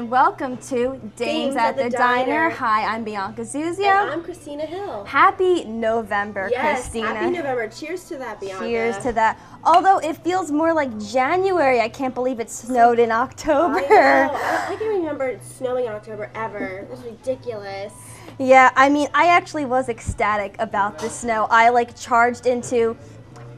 and welcome to Dames at the Diner. Hi, I'm Bianca Zuzio. And I'm Christina Hill. Happy November, yes, Christina. Happy November. Cheers to that, Bianca. Cheers to that. Although it feels more like January. I can't believe it snowed in October. I know. I can't remember it snowing in October ever. It's ridiculous. Yeah, I mean, I actually was ecstatic about the snow. I charged into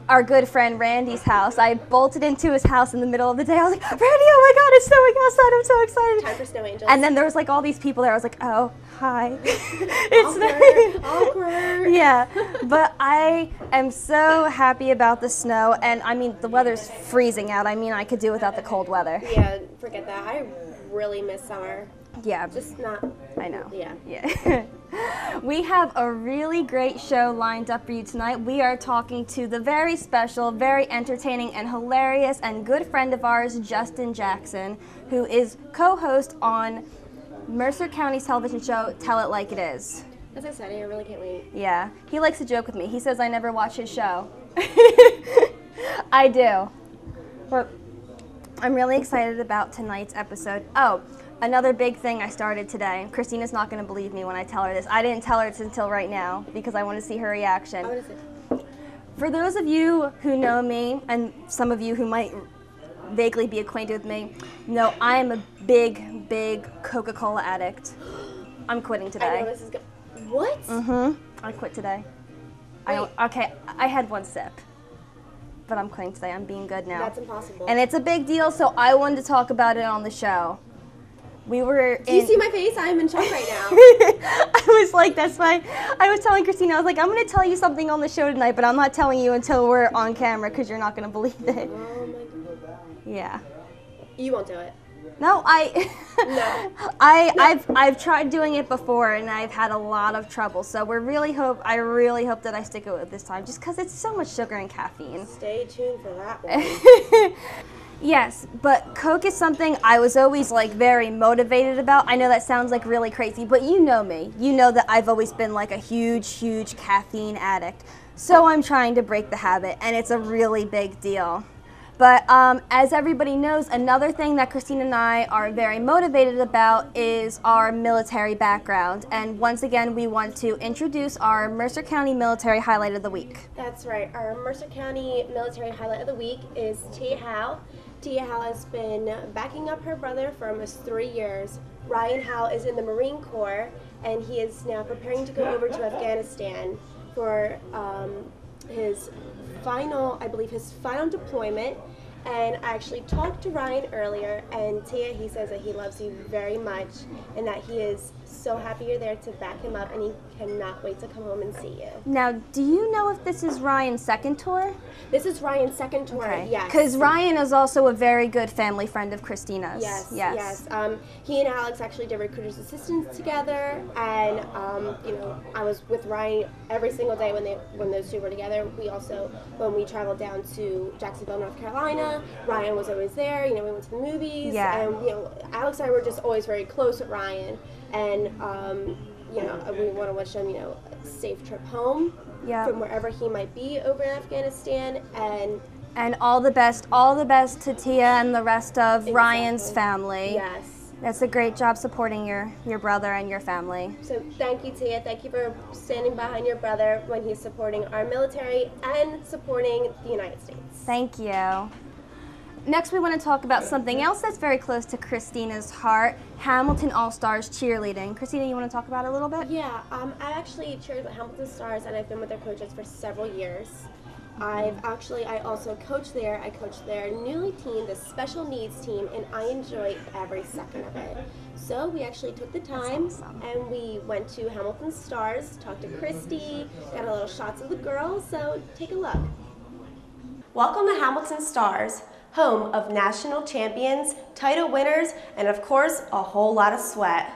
our good friend Randy's house. I bolted into his house in the middle of the day. I was like, Randy, oh my God, it's snowing outside. I'm so excited. Time for snow angels. And then there was all these people there. I was like, oh, hi. It's awkward. Yeah, but I am so happy about the snow. And I mean, the weather's freezing out. I mean, I could do without the cold weather. Yeah, forget that. I really miss summer. Yeah. Just not. I know. Yeah. We have a really great show lined up for you tonight. We are talking to the very special, very entertaining, and hilarious and good friend of ours, Justin Jackson, who is co-host on Mercer County's television show, Tell It Like It Is. That's exciting. I really can't wait. Yeah. He likes to joke with me. He says I never watch his show. I do. But I'm really excited about tonight's episode. Oh, another big thing I started today. Christina's not going to believe me when I tell her this. I didn't tell her this until right now because I want to see her reaction. What is it? For those of you who know me, and some of you who might vaguely be acquainted with me, know I am a big, big Coca-Cola addict. I'm quitting today. I know this is good. What? I quit today. Wait. Okay, I had one sip, but I'm quitting today. I'm being good now. That's impossible. And it's a big deal, so I wanted to talk about it on the show. We were Do you see my face? I am in shock right now. I was like, that's why I was telling Christina, I was like, I'm going to tell you something on the show tonight, but I'm not telling you until we're on camera because you're not going to believe it. Oh my God. Yeah. You won't do it. No, No. I've tried doing it before and I've had a lot of trouble. So I really hope that I stick with it this time, just because it's so much sugar and caffeine. Stay tuned for that one. Yes, but Coke is something I was always very motivated about. I know that sounds really crazy, but you know me. You know that I've always been a huge, huge caffeine addict. So I'm trying to break the habit, and it's a really big deal. But as everybody knows, another thing that Christina and I are very motivated about is our military background. And once again, we want to introduce our Mercer County Military Highlight of the Week. That's right. Our Mercer County Military Highlight of the Week is Tia Howe. Tia Howe has been backing up her brother for almost 3 years. Ryan Howe is in the Marine Corps, and he is now preparing to go over to Afghanistan for his final deployment. And I actually talked to Ryan earlier, and Tia, he says that he loves you very much and that he is so happy you're there to back him up, and he cannot wait to come home and see you. Now, do you know if this is Ryan's second tour? This is Ryan's second tour, okay. Yes. Because Ryan is also a very good family friend of Christina's. Yes. He and Alex actually did Recruiter's Assistance together, and I was with Ryan every single day when those two were together. We also, when we traveled down to Jacksonville, North Carolina, Ryan was always there. We went to the movies, and Alex and I were just always very close with Ryan, and we want to wish him a safe trip home from wherever he might be over in Afghanistan, and all the best to Tia and the rest of Ryan's family. Yes. That's a great job supporting your brother and your family. So thank you, Tia. Thank you for standing behind your brother when he's supporting our military and supporting the United States. Thank you. Next, we want to talk about something else that's very close to Christina's heart, Hamilton All-Stars cheerleading. Christina, you want to talk about it a little bit? Yeah, I actually cheered with Hamilton Stars, and I've been with their coaches for several years. I also coach there. I coach their newly team, the special needs team, and I enjoy every second of it. So we actually took the time and we went to Hamilton Stars, talked to Christy, got a little shots of the girls, so take a look. Welcome to Hamilton Stars, home of national champions, title winners, and of course, a whole lot of sweat.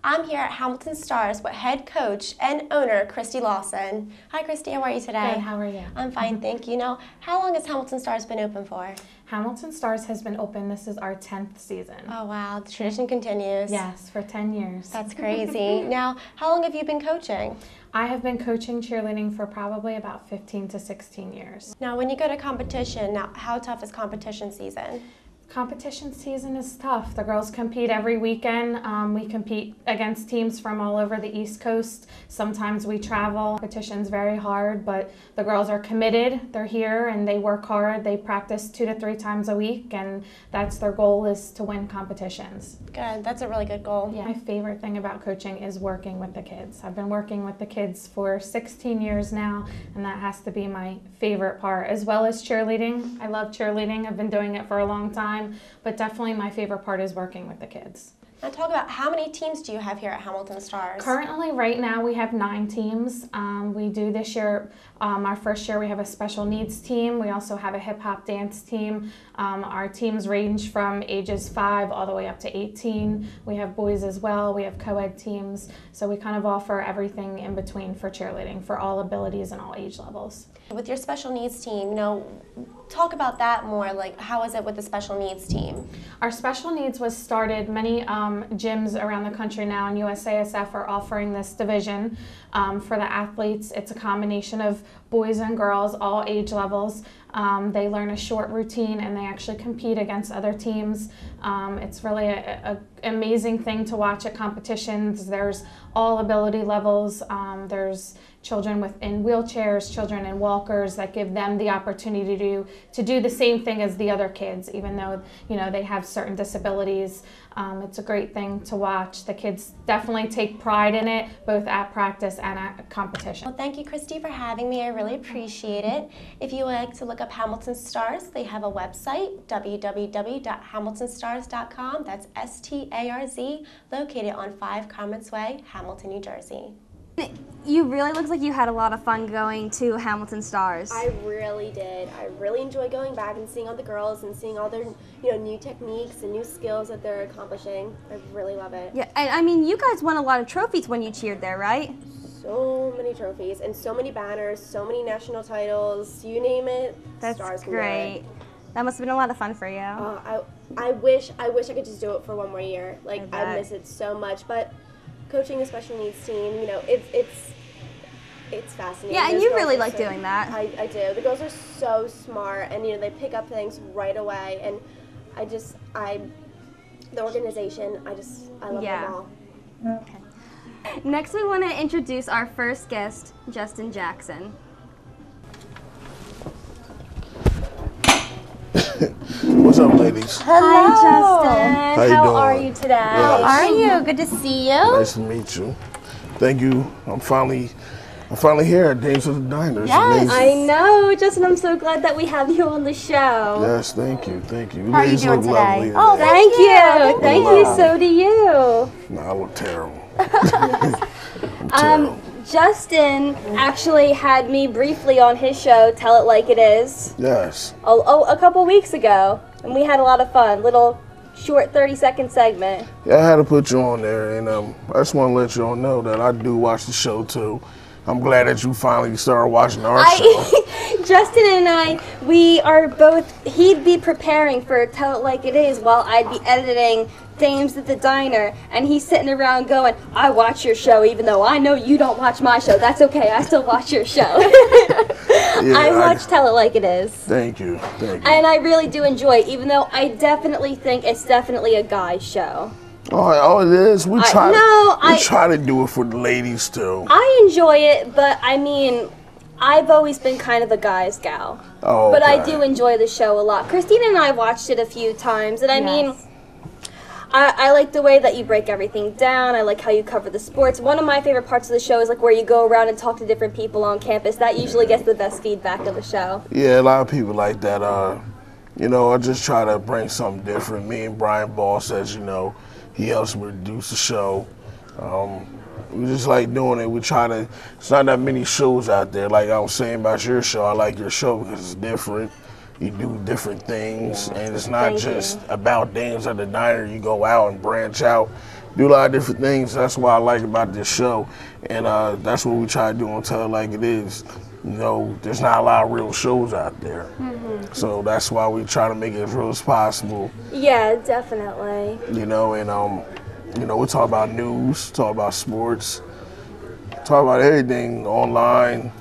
I'm here at Hamilton Stars with head coach and owner Christy Lawson. Hi Christy, how are you today? Good, how are you? I'm fine, thank you. Now, how long has Hamilton Stars been open for? Hamilton Stars has been open. This is our 10th season. Oh, wow. The tradition continues. Yes, for 10 years. That's crazy. Now, how long have you been coaching? I have been coaching cheerleading for probably about 15 to 16 years. Now, when you go to competition, now how tough is competition season? Competition season is tough. The girls compete every weekend. We compete against teams from all over the East Coast. Sometimes we travel. Competition's very hard, but the girls are committed. They're here and they work hard. They practice 2 to 3 times a week, and that's their goal, is to win competitions. Good. That's a really good goal. Yeah. My favorite thing about coaching is working with the kids. I've been working with the kids for 16 years now, and that has to be my favorite part, as well as cheerleading. I love cheerleading. I've been doing it for a long time. But definitely my favorite part is working with the kids. Now talk about, how many teams do you have here at Hamilton Stars? Currently, right now, we have 9 teams. We do this year, our first year, we have a special needs team. We also have a hip hop dance team. Our teams range from ages 5 all the way up to 18. We have boys as well. We have co-ed teams. So we kind of offer everything in between for cheerleading, for all abilities and all age levels. With your special needs team, you know, talk about that more. Like, how is it with the special needs team? Our special needs was started, many gyms around the country now, and USASF are offering this division for the athletes. It's a combination of boys and girls, all age levels. They learn a short routine and they actually compete against other teams. It's really an amazing thing to watch at competitions. There's all ability levels. There's children in wheelchairs, children in walkers, that give them the opportunity to do the same thing as the other kids, even though, you know, they have certain disabilities. It's a great thing to watch. The kids definitely take pride in it, both at practice and at competition. Well, thank you, Christy, for having me. I really appreciate it. If you would like to look up Hamilton Stars, they have a website, www.hamiltonstars.com. That's STARZ, located on 5 Commerce Way, Hamilton, New Jersey. You really look like you had a lot of fun going to Hamilton Stars. I really did. I really enjoy going back and seeing all the girls and seeing all their, you know, new techniques and new skills that they're accomplishing. I really love it. Yeah, and I mean, you guys won a lot of trophies when you cheered there, right? So many trophies and so many banners, so many national titles. You name it, That's Stars can great. do it. That must have been a lot of fun for you. I wish I could just do it for one more year. Like, I bet. I miss it so much, but coaching a special needs team, you know, it's fascinating. Yeah, and Those you girls really are like so- doing that. I do. The girls are so smart, and you know, they pick up things right away, and the organization, I love Yeah. them all. Okay. Next, we want to introduce our first guest, Justin Jackson. What's up, ladies? Hi, Justin. How you doing? are you today? Yes. How are you? Good to see you. Nice to meet you. Thank you. I'm finally here at Dames of the Diner. It's Yes. amazing. I know, Justin. I'm so glad that we have you on the show. Yes, thank you. Thank you. How are you ladies doing look today? lovely Oh, today. Thank you. Thank Thank you. you. So do you. No, I look terrible. I'm terrible. Justin actually had me briefly on his show, Tell It Like It Is, Yes. a couple weeks ago, and we had a lot of fun. Little short 30-second segment. Yeah, I had to put you on there, and I just want to let you all know that I do watch the show too. I'm glad that you finally started watching our show. Justin and I, we are both, he'd be preparing for Tell It Like It Is while I'd be editing Dames at the Diner, and he's sitting around going, I watch your show even though I know you don't watch my show. That's okay, I still watch your show. Yeah, I watch Tell It Like It Is. Thank you. Thank you. And I really do enjoy it, even though I definitely think it's definitely a guy's show. Oh, it is. We try to do it for the ladies too. I enjoy it, but I mean, I've always been kind of a guy's gal. Oh, But I okay. do enjoy the show a lot. Christina and I watched it a few times, and I mean, I like the way that you break everything down. I like how you cover the sports. One of my favorite parts of the show is like where you go around and talk to different people on campus. That usually gets the best feedback of the show. Yeah, a lot of people like that. You know, I just try to bring something different. Me and Brian Ball says, you know, he helps me produce the show. We just like doing it. We try to, it's not that many shows out there. Like I was saying about your show, I like your show because it's different. You do different things, and it's not just about Dames at the Diner. You go out and branch out, do a lot of different things. That's what I like about this show, and that's what we try to do on Tell It Like It Is. you know, there's not a lot of real shows out there. So that's why we try to make it as real as possible. Yeah, definitely. You know, and you know, we talk about news, talk about sports, talk about everything online,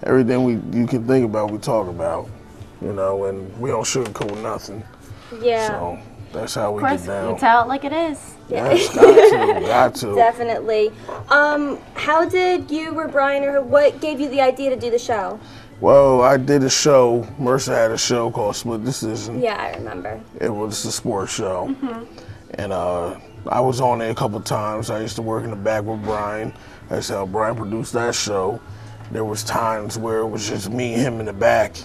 everything you can think about, we talk about. You know, and we don't sugarcoat nothing. Yeah. So that's how we Of course, get down. you tell it like it is. Yes, got to. Definitely. How did you or Brian, or what gave you the idea to do the show? Well, I did a show. Mercer had a show called Split Decision. Yeah, I remember. It was a sports show. And I was on there a couple times. I used to work in the back with Brian. That's how Brian produced that show. There was times where it was just me and him in the back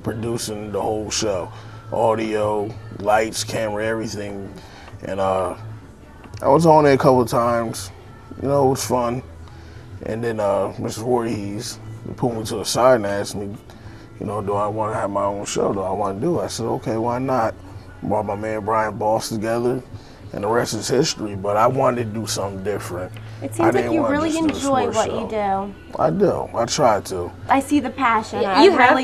producing the whole show. Audio, lights, camera, everything. And I was on there a couple times. You know, it was fun. And then Mr. Voorhees pulled me to the side and asked me, you know, do I want to have my own show? Do I want to do it? I said, okay, why not? Brought my man Brian Boss together, and the rest is history. But I wanted to do something different. It seems like you really enjoy what you do. I do. I try to. I see the passion. Yeah, you have-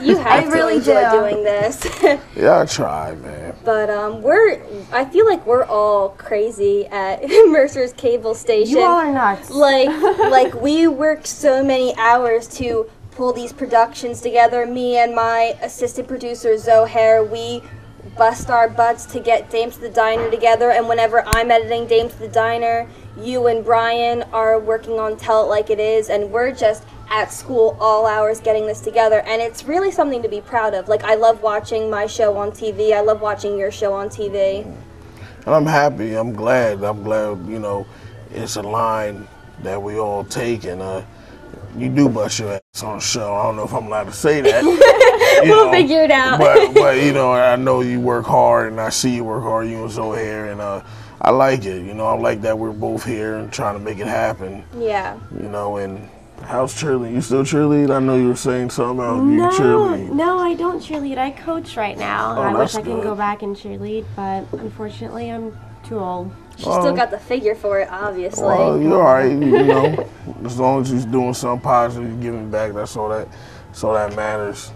You I really enjoy doing this. Yeah, I try, man. But I feel like we're all crazy at Mercer's cable station. You all are nuts. Like we work so many hours to pull these productions together. Me and my assistant producer Zohair, we bust our butts to get Dames to the Diner together, and whenever I'm editing Dames to the Diner, you and Brian are working on Tell It Like It Is, and we're just at school all hours getting this together, and it's really something to be proud of. Like, I love watching my show on TV. I love watching your show on TV. And I'm happy. I'm glad, you know, it's a line that we all take, and you do bust your ass on the show. I don't know if I'm allowed to say that. We'll figure it out. but you know, I know you work hard, and I see you work hard, you and Zohair, and I like it. You know, I like that we're both here and trying to make it happen. Yeah. You know, and how's cheerleading? You still cheerlead? I know you were saying something about you cheerlead. No, I don't cheerlead. I coach right now. Oh, I wish that's I can good. go back and cheerlead, but unfortunately, I'm too old. She's still got the figure for it, obviously. Well, you're all right. You know, as long as you're doing something positive, you're giving back. That's all that matters.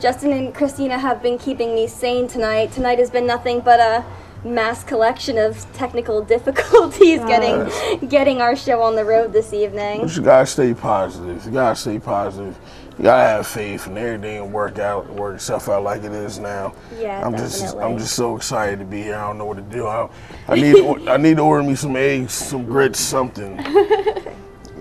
Justin and Christina have been keeping me sane tonight. Tonight has been nothing but a mass collection of technical difficulties getting our show on the road this evening. But you gotta stay positive. You gotta stay positive. You gotta have faith, and everything will work itself out like it is now. Yeah, I'm definitely. just so excited to be here. I don't know what to do. I need to order me some eggs, some grits, something.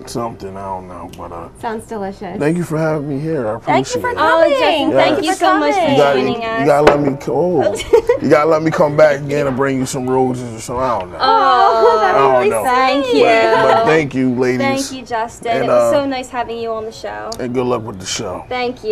Something, I don't know, but Sounds delicious. thank you for having me here. I Thank you appreciate for it. coming. Justin, thank you so much for You gotta, joining us. you gotta let me you gotta let me come back again and bring you some roses or something. I don't know. Oh, I don't know. thank you. But thank you, ladies. Thank you, Justin. And, it was so nice having you on the show. And good luck with the show. Thank you.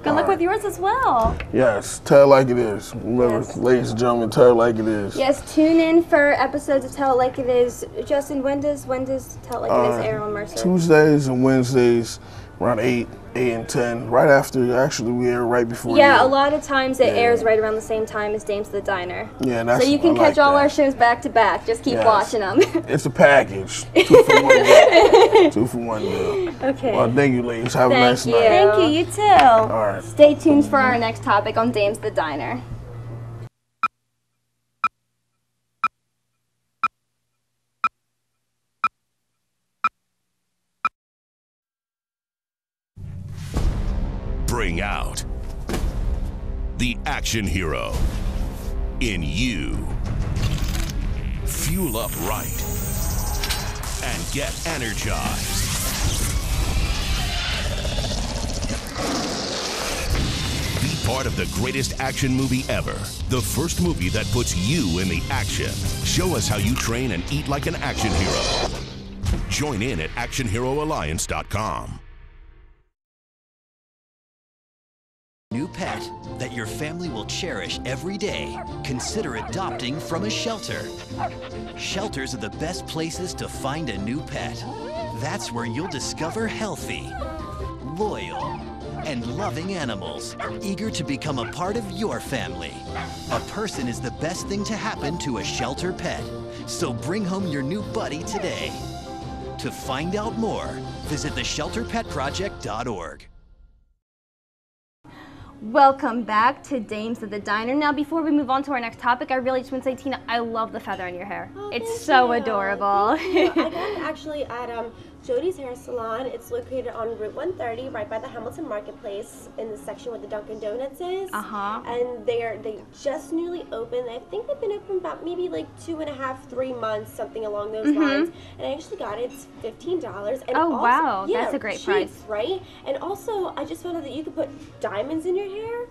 Good luck with yours as well. Yes, tell it like it is. Remember, Yes. ladies and gentlemen, tell it like it is. Yes, tune in for episodes of Tell It Like It Is. Justin, when does Tell It Like It Is air on Mercer? Tuesdays and Wednesdays around 8 and 10, right after, actually we air right before. Yeah, you. a lot of times it airs right around the same time as Dames to the Diner. Yeah, that's, So you can I like catch all that. our shows back to back. Just keep Yes. watching them. It's a package. 2 for 1 deal. 2 for 1 deal. Okay. Well, thank you, ladies. Have a Thank nice you. night. Thank you, you too. All right. Stay tuned for our next topic on Dames to the Diner. Bring out the action hero in you. Fuel up right and get energized. Be part of the greatest action movie ever. The first movie that puts you in the action. Show us how you train and eat like an action hero. Join in at actionheroalliance.com. New pet that your family will cherish every day. Consider adopting from a shelter. Shelters are the best places to find a new pet. That's where you'll discover healthy, loyal, and loving animals, eager to become a part of your family. A person is the best thing to happen to a shelter pet. So bring home your new buddy today. To find out more, visit theshelterpetproject.org. Welcome back to Dames of the Diner. Now, before we move on to our next topic, I really just want to say, Tina, I love the feather in your hair. Oh, it's so thank you. adorable. Thank you. I got it actually at Jody's Hair Salon. It's located on Route 130, right by the Hamilton Marketplace, in the section where the Dunkin' Donuts is. And they just newly opened. I think they've been open about maybe like 2.5, 3 months, something along those lines. And I actually got it. It's $15. And Oh, also, wow. yeah, That's a great cheap, price. right? And also, I just found out that you could put diamonds in your hair.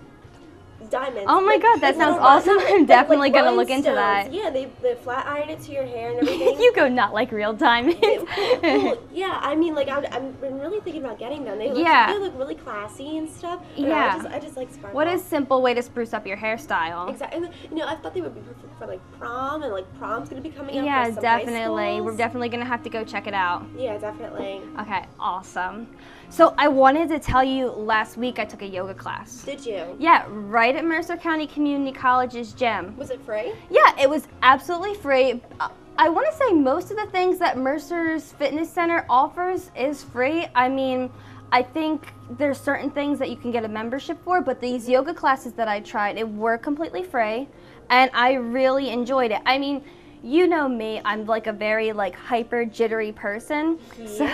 Diamonds. Oh my God, that sounds little awesome. rhinestones, I'm definitely gonna look into rhinestones. that. Yeah, they flat iron it to your hair and everything. You go not like real diamonds. Cool. Yeah, I mean, like I've been really thinking about getting them. They look really classy and stuff. Yeah. I just like sparkle. What a simple way to spruce up your hairstyle. Exactly. And, you know, I thought they would be perfect for like prom, and like prom's gonna be coming up. Yeah, for some high definitely. schools. We're definitely gonna have to go check it out. Yeah, definitely. Okay, awesome. So I wanted to tell you, last week I took a yoga class. Did you? Yeah, right at Mercer County Community College's gym. Was it free? Yeah, it was absolutely free. I want to say most of the things that Mercer's Fitness Center offers is free. I mean, I think there's certain things that you can get a membership for, but these yoga classes that I tried, it were completely free, and I really enjoyed it. I mean, you know me, I'm like a very like hyper jittery person. Yeah,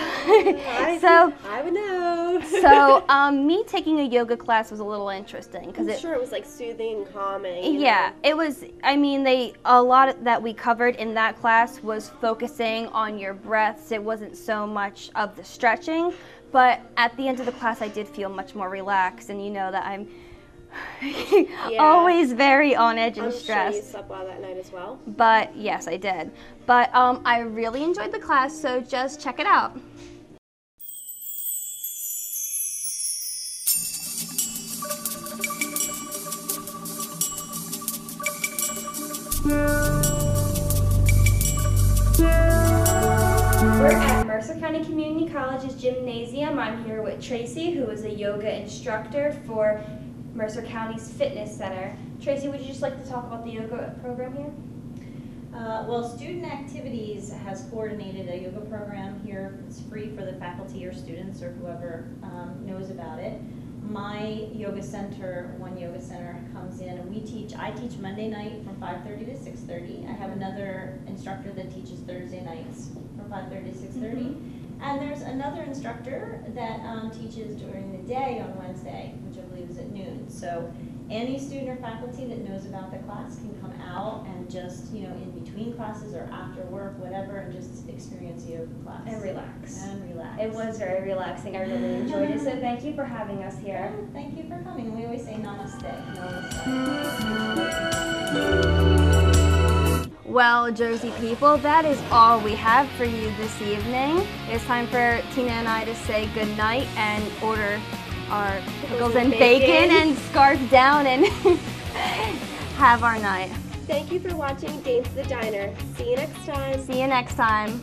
I would know. So me taking a yoga class was a little interesting because I'm sure it was like soothing and calming. Yeah, it was. I mean, a lot that we covered in that class was focusing on your breaths. It wasn't so much of the stretching, but at the end of the class, I did feel much more relaxed, and you know that I'm always very on edge and stressed. I'm sure you slept well that night as well. But yes, I did. But I really enjoyed the class, so just check it out. We're at Mercer County Community College's gymnasium. I'm here with Tracy, who is a yoga instructor for Mercer County's Fitness Center. Tracy, would you just like to talk about the yoga program here? Well, Student Activities has coordinated a yoga program here. It's free for the faculty or students or whoever knows about it. My yoga center, One Yoga Center, comes in and I teach Monday night from 5:30 to 6:30. I have another instructor that teaches Thursday nights from 5:30 to 6:30. And there's another instructor that teaches during the day on Wednesday, which I believe is at noon. So any student or faculty that knows about the class can come out and just, you know, in between classes or after work, whatever, and just experience a yoga class. And relax. And relax. It was very relaxing. I really enjoyed it. So thank you for having us here. Yeah, thank you for coming. We always say namaste. Well, Jersey people, that is all we have for you this evening. It's time for Tina and I to say good night and order our pickles and bacon and scarf down and have our night. Thank you for watching Dames of the Diner. See you next time. See you next time.